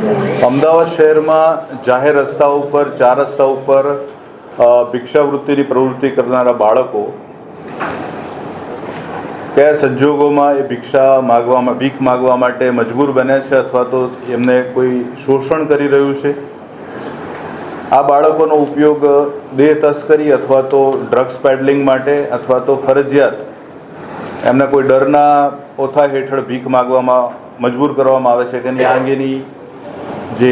અમદાવાદ શહેરમાં જાહેર રસ્તાઓ ઉપર, ચાર રસ્તાઓ ઉપર ભિક્ષાવૃત્તિની પ્રવૃત્તિ કરનારા બાળકો કયા સંજોગોમાં એ ભીખ માગવા માટે મજબૂર બન્યા છે અથવા તો એમને કોઈ શોષણ કરી રહ્યું છે. આ બાળકોનો ઉપયોગ દેહ તસ્કરી અથવા તો ડ્રગ્સ પેડલિંગ માટે અથવા તો ફરજિયાત એમના કોઈ ડરના ઓથા હેઠળ ભીખ માગવામાં મજબૂર કરવામાં આવે છે કે આ અંગેની જે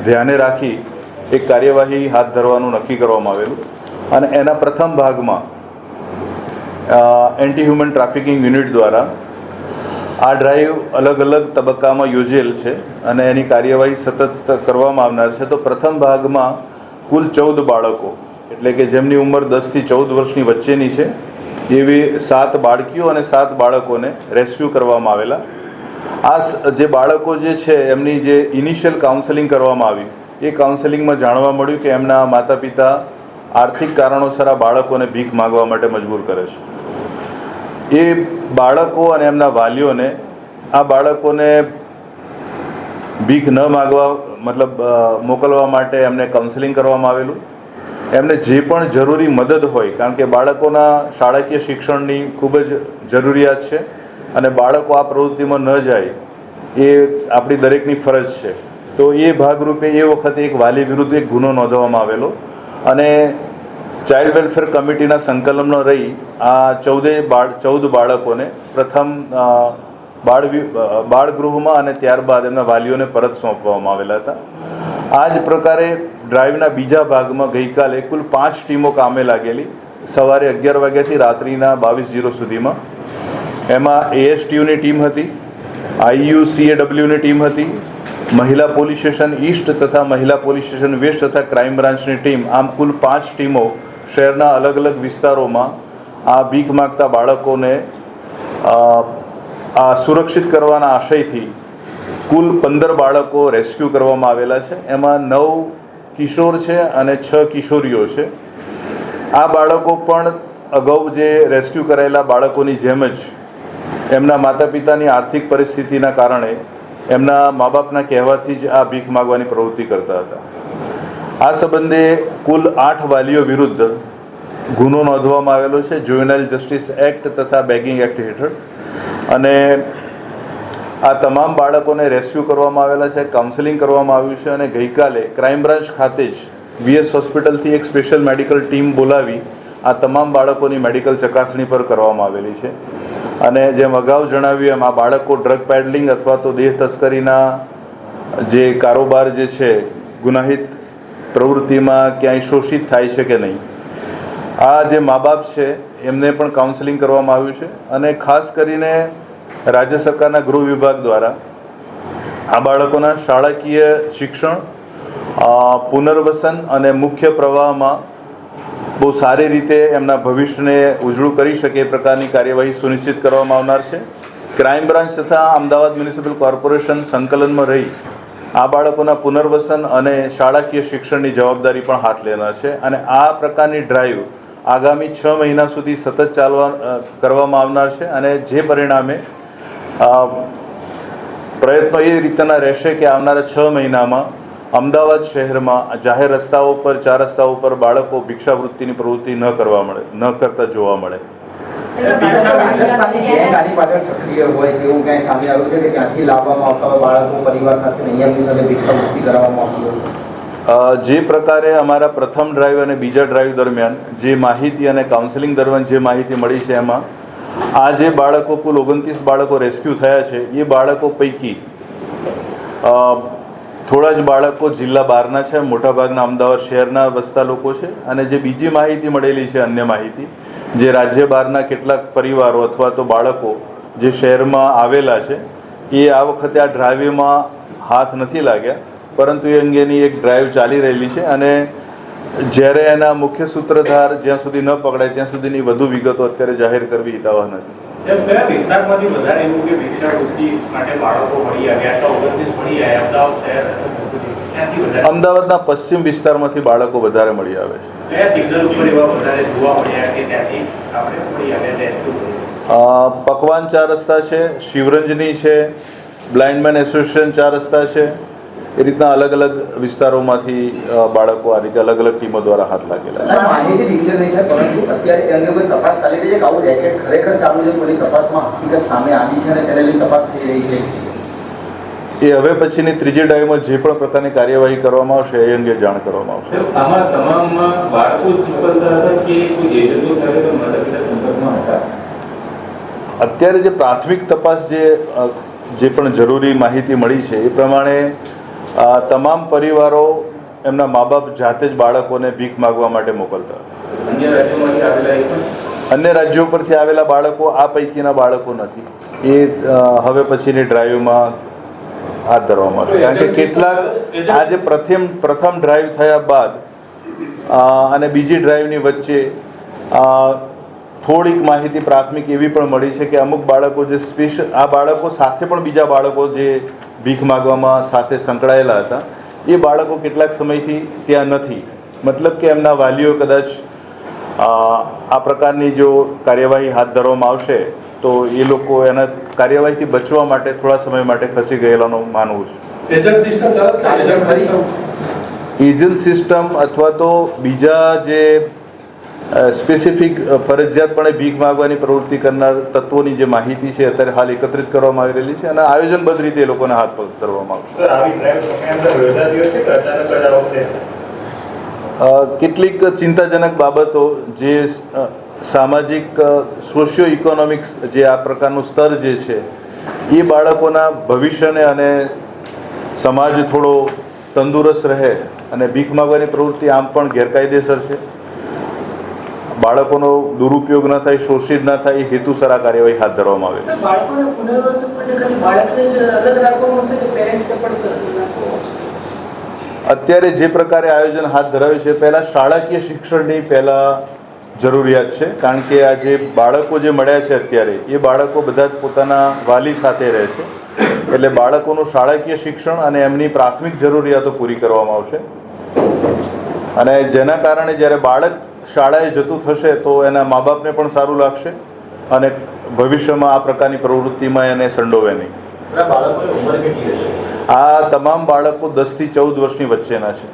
ધ્યાને રાખી એક કાર્યવાહી હાથ ધરવાનું નક્કી કરવામાં આવેલું અને એના પ્રથમ ભાગમાં એન્ટી હ્યુમન ટ્રાફિકિંગ યુનિટ દ્વારા આ ડ્રાઈવ અલગ અલગ તબક્કામાં યોજેલ છે અને એની કાર્યવાહી સતત કરવામાં આવનાર છે. તો પ્રથમ ભાગમાં કુલ 14 બાળકો એટલે કે જેમની ઉંમર 10 થી 14 વર્ષની વચ્ચેની છે એવી 7 બાળકીઓ અને 7 બાળકોને રેસ્ક્યુ કરવામાં આવેલા. આ જે બાળકો જે છે એમની જે ઇનિશિયલ કાઉન્સેલિંગ કરવામાં આવી એ કાઉન્સેલિંગમાં જાણવા મળ્યું કે એમના માતા પિતા આર્થિક કારણોસર આ બાળકોને ભીખ માગવા માટે મજબૂર કરે છે. એ બાળકો અને એમના વાલીઓને આ બાળકોને ભીખ ન માગવા મોકલવા માટે એમને કાઉન્સેલિંગ કરવામાં આવેલું. એમને જે પણ જરૂરી મદદ હોય, કારણ કે બાળકોના શાળાકીય શિક્ષણની ખૂબ જ જરૂરિયાત છે અને બાળકો આ પ્રવૃત્તિમાં ન જાય એ આપણી દરેકની ફરજ છે. તો એ ભાગરૂપે એ વખતે એક વાલી વિરુદ્ધ એક ગુનો નોંધવામાં આવેલો અને ચાઇલ્ડ વેલફેર કમિટીના સંકલનમાં રહી આ 14 બાળકોને પ્રથમ બાળગૃહમાં અને ત્યારબાદ એમના વાલીઓને પરત સોંપવામાં આવેલા હતા. આ જ પ્રકારે ડ્રાઈવના બીજા ભાગમાં ગઈકાલે કુલ 5 ટીમો કામે લાગેલી. સવારે 11 વાગ્યાથી રાત્રિના 22:00 સુધીમાં. એમાં ASTUની ટીમ હતી, IUCAWની ટીમ હતી, મહિલા પોલીસ સ્ટેશન ઈસ્ટ તથા મહિલા પોલીસ સ્ટેશન વેસ્ટ તથા ક્રાઇમ બ્રાન્ચની ટીમ. આમ કુલ 5 ટીમો શહેરના અલગ અલગ વિસ્તારોમાં આ ભીખ માગતા બાળકોને આ સુરક્ષિત કરવાના આશયથી કુલ 15 બાળકો રેસ્ક્યુ કરવામાં આવેલા છે. એમાં 9 કિશોર છે અને 6 કિશોરીઓ છે. આ બાળકો પણ અગાઉ જે રેસ્ક્યુ કરાયેલા બાળકોની જેમ જ એમના માતા પિતાની આર્થિક પરિસ્થિતિના કારણે એમના મા બાપના કહેવાથી જ આ ભીખ માગવાની પ્રવૃત્તિ કરતા હતા. આ સંબંધે કુલ 8 વાલીઓ વિરુદ્ધ ગુનો નોંધવામાં આવેલો છે જુવેનાઇલ જસ્ટિસ એક્ટ તથા બેગિંગ એક્ટ હેઠળ. અને આ તમામ બાળકોને રેસ્ક્યુ કરવામાં આવેલા છે, કાઉન્સેલિંગ કરવામાં આવ્યું છે અને ગઈકાલે ક્રાઇમ બ્રાન્ચ ખાતે જ VS હોસ્પિટલથી એક સ્પેશિયલ મેડિકલ ટીમ બોલાવી આ તમામ બાળકોની મેડિકલ ચકાસણી પર કરવામાં આવેલી છે. અને જેમ અગાઉ જણાવ્યું એમ આ બાળકો ડ્રગ પેડલિંગ અથવા તો દેહ તસ્કરીના જે કારોબાર જે છે ગુનાહિત પ્રવૃત્તિમાં ક્યાંય શોષિત થાય છે કે નહીં, આ જે મા બાપ છે એમને પણ કાઉન્સેલિંગ કરવામાં આવ્યું છે. અને ખાસ કરીને રાજ્ય સરકારના ગૃહ વિભાગ દ્વારા આ બાળકોના શાળાકીય શિક્ષણ, પુનર્વસન અને મુખ્ય પ્રવાહમાં બહુ સારી રીતે એમના ભવિષ્યને ઉજળું કરી શકે એ પ્રકારની કાર્યવાહી સુનિશ્ચિત કરવામાં આવનાર છે. ક્રાઇમ બ્રાન્ચ તથા અમદાવાદ મ્યુનિસિપલ કોર્પોરેશન સંકલનમાં રહી આ બાળકોના પુનર્વસન અને શાળાકીય શિક્ષણની જવાબદારી પણ હાથ લેનાર છે. અને આ પ્રકારની ડ્રાઈવ આગામી 6 મહિના સુધી સતત કરવામાં આવનાર છે. અને જે પરિણામે પ્રયત્નો એ રીતના રહેશે કે આવનારા 6 મહિનામાં અમદાવાદ શહેરમાં જાહેર રસ્તાઓ પર, ચાર રસ્તાઓ પર બાળકો ભિક્ષાવૃત્તિની પ્રવૃત્તિ ન કરતા જોવા મળે. જે પ્રકારે અમારા પ્રથમ ડ્રાઈવ અને બીજા ડ્રાઈવ દરમિયાન જે માહિતી અને કાઉન્સેલિંગ દરમિયાન જે માહિતી મળી છે એમાં આ જે બાળકો કુલ 29 બાળકો રેસ્ક્યુ થયા છે એ બાળકો પૈકી થોડા જ બાળકો જિલ્લા બહારના છે, મોટાભાગના અમદાવાદ શહેરના વસતા લોકો છે. અને જે બીજી માહિતી મળેલી છે, અન્ય માહિતી જે રાજ્ય બહારના કેટલાક પરિવારો અથવા તો બાળકો જે શહેરમાં આવેલા છે એ આ વખતે આ ડ્રાઈવમાં હાથ નથી લાગ્યા, પરંતુ એ અંગેની એક ડ્રાઈવ ચાલી રહેલી છે. અને જ્યારે એના મુખ્ય સૂત્રધાર જ્યાં સુધી ન પકડાય ત્યાં સુધીની વધુ વિગતો અત્યારે જાહેર કરવી હિતાવહ નથી. અમદાવાદના પશ્ચિમ વિસ્તારમાંથી બાળકો વધારે મળી આવે છે. પકવાન 4 રસ્તા છે, શિવરંજની છે, બ્લાઇન્ડમેન એસોસિએશન 4 રસ્તા છે, એ રીતના અલગ અલગ વિસ્તારોમાંથી બાળકો આ રીતે અલગ અલગ ટીમો દ્વારા હાથ લાગેલા છે. માહિતી ડિક્લેર નહીં થાય, પરંતુ અત્યારે એ અંગે કોઈ તપાસ ચાલી રહી છે કે આવું રેકેટ ખરેખર ચાલુ છે, કોઈ તપાસમાં હકીકત સામે આવી છે અને તેને લઈને તપાસ થઈ રહી છે? એ હવે પછીની ત્રીજી ડાઈવમાં જે પણ પ્રકારની કાર્યવાહી કરવામાં આવશે એ અંગે જાણ કરવામાં આવશે. આમાં તમામ બાળકો જ મોકલતા હતા કે કોઈ એજન્ટો સાથે તો માતા પિતા સંપર્કમાં હતા? અત્યારે જે પ્રાથમિક તપાસ જે પણ જરૂરી માહિતી મળી છે એ પ્રમાણે તમામ પરિવારો એમના મા બાપ જાતે જ બાળકોને ભીખ માગવા માટે મોકલતા હતા. અન્ય રાજ્યોમાંથી આવેલા એ પણ અન્ય રાજ્યો પરથી આવેલા બાળકો આ પૈકીના બાળકો નથી. એ હવે પછીની ડ્રાઈવમાં હાથ ધરવામાં આવશે. કારણ કે કેટલાક આ જે પ્રથમ ડ્રાઈવ થયા બાદ અને બીજી ડ્રાઈવની વચ્ચે થોડીક માહિતી પ્રાથમિક એવી પણ મળી છે કે અમુક બાળકો જે આ બાળકો સાથે પણ બીજા બાળકો જે ભીખ માગવામાં સાથે સંકળાયેલા હતા એ બાળકો કેટલાક સમયથી ત્યાં નથી. મતલબ કે એમના વાલીઓ કદાચ આ પ્રકારની જો કાર્યવાહી હાથ ધરવામાં આવશે તો એ લોકો એના કાર્યવાહીથી બચવા માટે થોડા સમય માટે ખસી ગયેલાનું માનવું છે. એજન્ટ સિસ્ટમ અથવા તો બીજા જે સ્પેસિફિક ફરજિયાતપણે ભીખ માગવાની પ્રવૃત્તિ કરનાર તત્વોની જે માહિતી છે અત્યારે હાલ એકત્રિત કરવામાં આવી રહેલી છે અને આયોજનબદ્ધ રીતે એ લોકોને હાથ પગ કરવામાં આવશે. કેટલીક ચિંતાજનક બાબતો જે સામાજિક સોશિયો ઇકોનોમિક્સ જે આ પ્રકારનું સ્તર જે છે એ બાળકોના ભવિષ્યને અને સમાજ થોડો તંદુરસ્ત રહે અને ભીખ માગવાની પ્રવૃત્તિ આમ પણ ગેરકાયદેસર છે. બાળકોનો દુરુપયોગ ન થાય, શોષિત ન થાય એ હેતુસર આ કાર્યવાહી હાથ ધરવામાં આવે છે. અત્યારે જે પ્રકારે આયોજન હાથ ધરાયું છે પહેલાં શાળાકીય શિક્ષણની પહેલાં જરૂરિયાત છે. કારણ કે આ જે બાળકો જે મળ્યા છે અત્યારે એ બાળકો બધા જ પોતાના વાલી સાથે રહે છે એટલે બાળકોનું શાળાકીય શિક્ષણ અને એમની પ્રાથમિક જરૂરિયાતો પૂરી કરવામાં આવશે. અને જેના કારણે જ્યારે બાળક શાળાએ જતું થશે તો એના મા બાપને પણ સારું લાગશે અને ભવિષ્યમાં આ પ્રકારની પ્રવૃત્તિમાં એને સંડોવે નહીં. આ તમામ બાળકો 10 થી 14 વર્ષની વચ્ચેના છે.